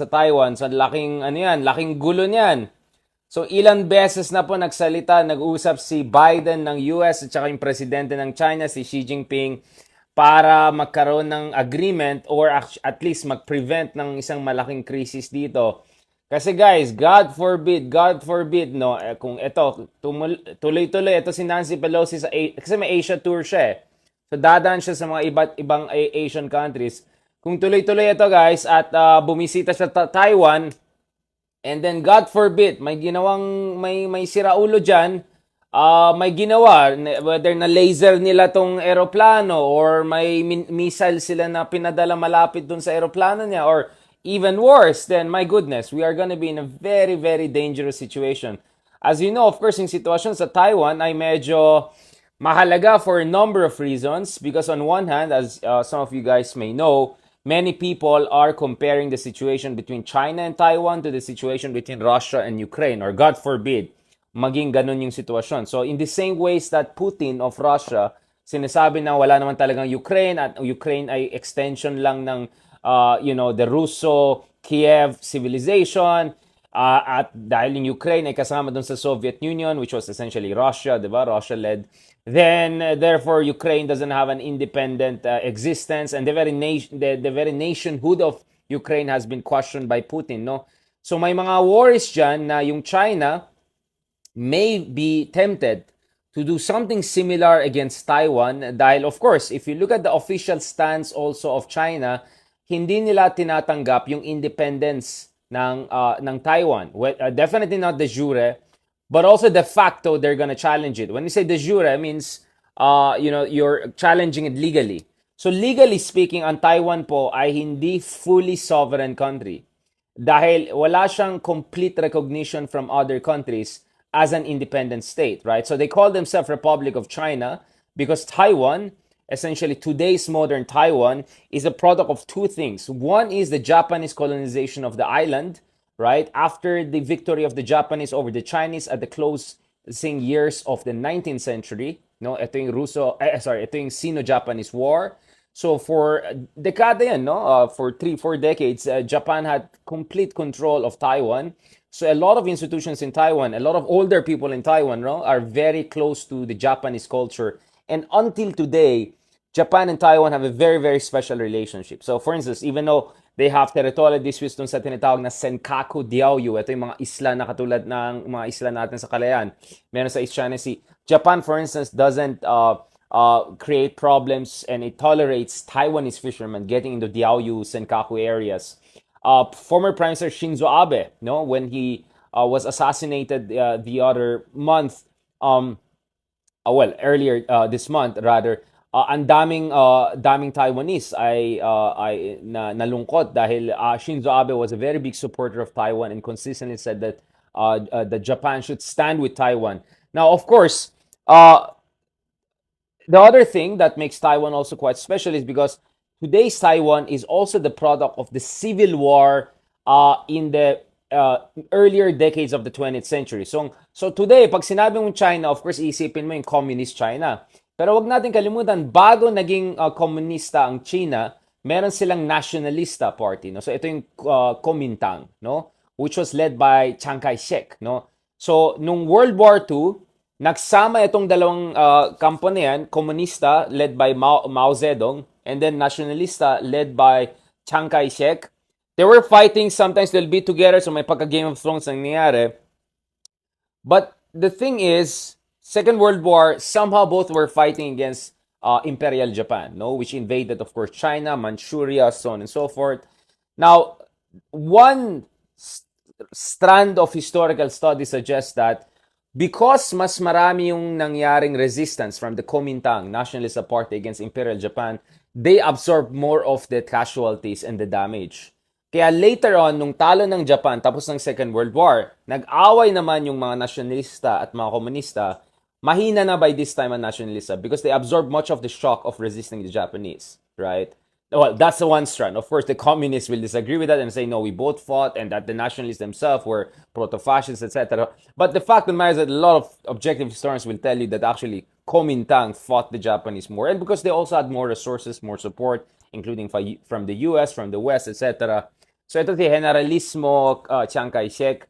sa Taiwan. So laking ano yan, laking gulo niyan. So ilang beses na po nag-usap si Biden ng US at saka yung presidente ng China, si Xi Jinping, para magkaroon ng agreement or at least mag-prevent ng isang malaking crisis dito. Kasi guys, God forbid, no, kung ito, tuloy-tuloy, ito si Nancy Pelosi kasi may Asia tour siya eh. So dadaan siya sa mga iba't ibang Asian countries. Kung tuloy-tuloy ito guys at bumisita siya sa Taiwan, and then God forbid, may siraulo diyan, may ginawa whether na laser nila tong eroplano or may missile sila na pinadala malapit dun sa eroplano niya or even worse, then my goodness, we are gonna be in a very very dangerous situation. As you know, of course, yung sitwasyon sa Taiwan ay medyo mahalaga for a number of reasons because on one hand, as some of you guys may know, many people are comparing the situation between China and Taiwan to the situation between Russia and Ukraine, or God forbid, maging ganun yung sitwasyon. So in the same ways that Putin of Russia, sinasabi na wala naman talagang Ukraine at Ukraine ay extension lang ng the Russo-Kiev civilization, at dahil yung Ukraine ay kasama dun sa Soviet Union, which was essentially Russia, di ba? Russia-led. Then, therefore, Ukraine doesn't have an independent existence, and the very nationhood of Ukraine has been questioned by Putin, no? So may mga worries dyan na yung China may be tempted to do something similar against Taiwan dahil of course, if you look at the official stance also of China, hindi nila tinatanggap yung independence ng Taiwan. Well, definitely not de jure, but also de facto they're gonna challenge it. When you say de jure, it means you're challenging it legally. So legally speaking, ang Taiwan po ay hindi fully sovereign country dahil wala siyang complete recognition from other countries as an independent state, right? So they call themselves Republic of China because Taiwan, essentially today's modern Taiwan, is a product of two things. One is the Japanese colonization of the island, right? After the victory of the Japanese over the Chinese at the closing years of the 19th century, no? Ito yung ito yung Sino-Japanese War. So for decade yan, no? For 3-4 decades, Japan had complete control of Taiwan. So a lot of institutions in Taiwan, a lot of older people in Taiwan, no, are very close to the Japanese culture. And until today, Japan and Taiwan have a very, very special relationship. So for instance, even though they have territorial disputes dun sa tinatawag na Senkaku Diaoyu, ito yung mga isla na katulad ng mga isla natin sa Kalayaan, meron sa East China Sea. Japan, for instance, doesn't create problems and it tolerates Taiwanese fishermen getting into Diaoyu, Senkaku areas. Former Prime Minister Shinzo Abe, no, when he was assassinated the other month, earlier this month rather, ang daming Taiwanese ay nalungkot dahil Shinzo Abe was a very big supporter of Taiwan and consistently said that that Japan should stand with Taiwan. Now, of course, the other thing that makes Taiwan also quite special is because today's Taiwan is also the product of the civil war in the earlier decades of the 20th century. So today, pag sinabi mong China, of course, isipin mo yung communist China. Pero wag natin kalimutan, bago naging komunista ang China, meron silang nationalista party. No? So ito yung Kuomintang, no? Which was led by Chiang Kai-shek. No? So nung World War II, nagsama itong dalawang kampo na yan, komunista led by Mao Zedong, and then nationalista led by Chiang Kai-shek. They were fighting, sometimes they'll be together, so may pagka-Game of Thrones ang nangyayari. But the thing is, Second World War, somehow both were fighting against Imperial Japan, no, which invaded, of course, China, Manchuria, so on and so forth. Now, one strand of historical study suggests that because mas marami yung nangyaring resistance from the Kuomintang Nationalist Party against Imperial Japan, they absorbed more of the casualties and the damage. Kaya later on, nung talo ng Japan tapos ng Second World War, nag-away naman yung mga nationalista at mga komunista. Mahina na by this time ang nationalista because they absorbed much of the shock of resisting the Japanese, right? Well, that's the one strand. Of course, the communists will disagree with that and say, no, we both fought and that the nationalists themselves were proto-fascists, etc. But the fact of the matter is that a lot of objective historians will tell you that actually Kuomintang fought the Japanese more. And because they also had more resources, more support, including from the US, from the West, etc. So ito si Generalissimo Chiang Kai-shek.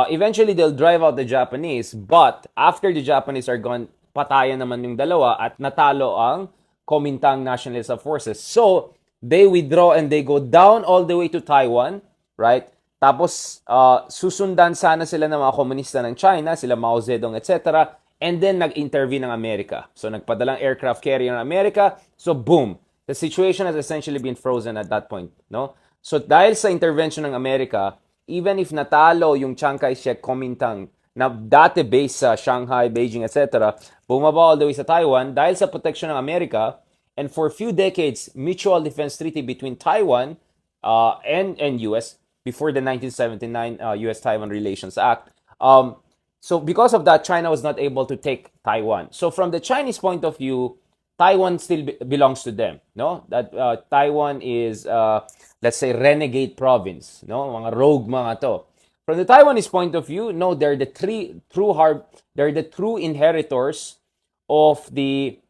Eventually, they'll drive out the Japanese, but after the Japanese are gone, patayan naman yung dalawa at natalo ang Kuomintang Nationalist Forces. So, they withdraw and they go down all the way to Taiwan, right? Tapos, susundan sana sila ng mga komunista ng China, sila Mao Zedong, etc. And then, nag-intervene ng Amerika. So, nagpadalang aircraft carrier ng Amerika. So, boom. The situation has essentially been frozen at that point, no? So, dahil sa intervention ng Amerika, even if natalo yung Chiang Kai-shek Kuomintang na dati based sa Shanghai, Beijing, etc., bumaba all the way sa Taiwan dahil sa protection ng Amerika, and for a few decades, mutual defense treaty between Taiwan and US before the 1979 US-Taiwan Relations Act. So because of that, China was not able to take Taiwan. So from the Chinese point of view, Taiwan still belongs to them. No, that Taiwan is let's say renegade province. No, mga rogue mga to. From the Taiwanese point of view, no, they're the true inheritors of the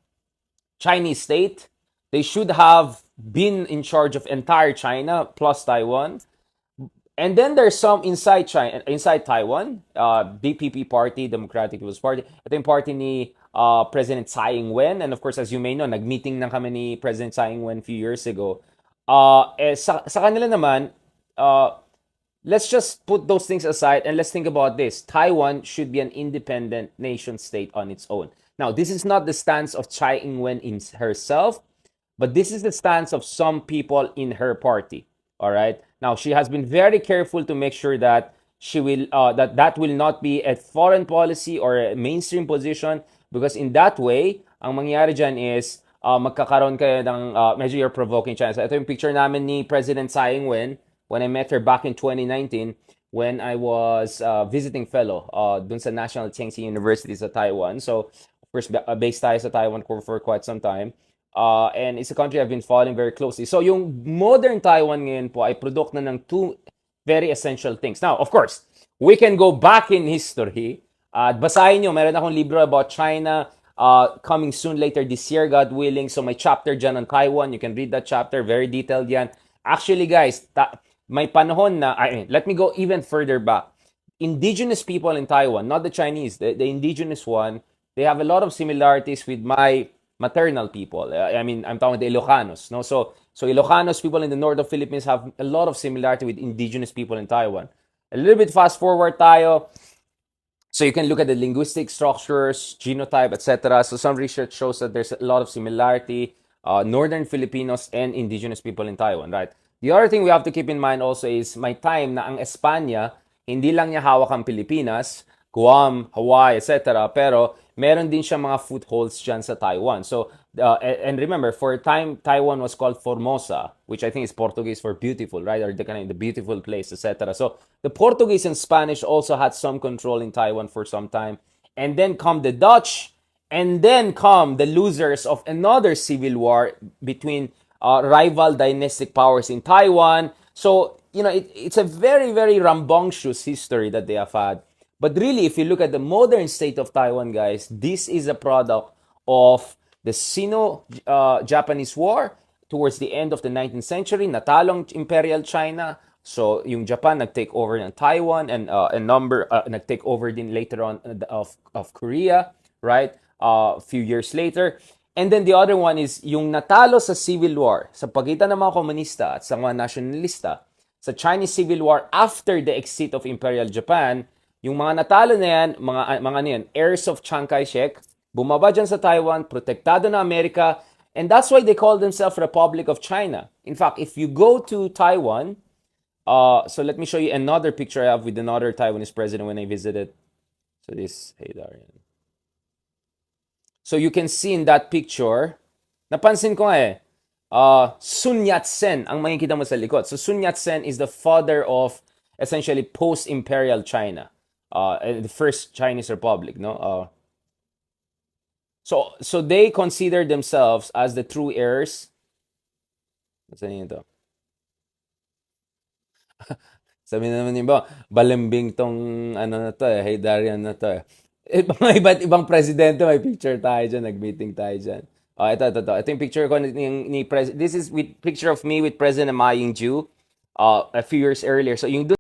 Chinese state. They should have been in charge of entire China plus Taiwan. And then there's some inside China, inside Taiwan, DPP Party, Democratic People's Party. Ito yung party ni President Tsai Ing-wen. And of course, as you may know, nag-meeting na kami ni President Tsai Ing-wen a few years ago. Sa kanila naman, let's just put those things aside and let's think about this. Taiwan should be an independent nation state on its own. Now, this is not the stance of Tsai Ing-wen in herself, but this is the stance of some people in her party. All right. Now, she has been very careful to make sure that she will that will not be a foreign policy or a mainstream position, because in that way, ang mangyayari dyan is magkakaroon kayo ng medyo you're provoking China. So ito yung picture namin ni President Tsai Ing-wen when I met her back in 2019 when I was visiting fellow dun sa National Chengxi University sa Taiwan. So, of course, based tayo sa Taiwan for quite some time. And it's a country I've been following very closely. So, yung modern Taiwan ngayon po ay product na ng two very essential things. Now, of course, we can go back in history. At basahin nyo, meron akong libro about China coming soon later this year, God willing. So, may chapter dyan on Taiwan. You can read that chapter. Very detailed yan. Actually, guys, may panahon na, let me go even further back. Indigenous people in Taiwan, not the Chinese, the indigenous one, they have a lot of similarities with my maternal people. I mean, I'm talking the Ilocanos. No? So Ilocanos people in the north of Philippines have a lot of similarity with indigenous people in Taiwan. A little bit fast forward tayo. So you can look at the linguistic structures, genotype, etc. So some research shows that there's a lot of similarity, northern Filipinos and indigenous people in Taiwan, right? The other thing we have to keep in mind also is may time na ang Espanya, hindi lang niya hawak ang Pilipinas, Guam, Hawaii, etc. Pero meron din siya mga footholds dyan sa Taiwan. So, and remember, for a time, Taiwan was called Formosa, which I think is Portuguese for beautiful, right? Or the kind of the beautiful place, etc. So, the Portuguese and Spanish also had some control in Taiwan for some time. And then come the Dutch, and then come the losers of another civil war between rival dynastic powers in Taiwan. So, you know, it's a very, very rambunctious history that they have had. But really, if you look at the modern state of Taiwan, guys, this is a product of the Sino-Japanese War towards the end of the 19th century. Natalong Imperial China. So, yung Japan nag-take over ng Taiwan and a number, nag-take over din later on of Korea, right? A few years later. And then the other one is yung natalo sa Civil War sa pagitan ng mga komunista at sa mga nationalista sa Chinese Civil War after the exit of Imperial Japan. Yung mga natalo na yan, mga ano yan, heirs of Chiang Kai-shek, bumaba dyan sa Taiwan, protektado na Amerika, and that's why they call themselves Republic of China. In fact, if you go to Taiwan, so let me show you another picture I have with another Taiwanese president when I visited. So this, hey Darian. So you can see in that picture, napansin ko Sun Yat-sen ang makikita mo sa likod. So Sun Yat-sen is the father of essentially post-imperial China. The first Chinese Republic, no? So they consider themselves as the true heirs. Saan ito? Sabi naman yung iba, balambing tong ano na to hey Darian na to Mga iba't ibang presidente, may picture tayo dyan, nag-meeting tayo dyan. Ito yung picture ko this is with picture of me with President Ma Ying-jeou. a few years earlier. So yung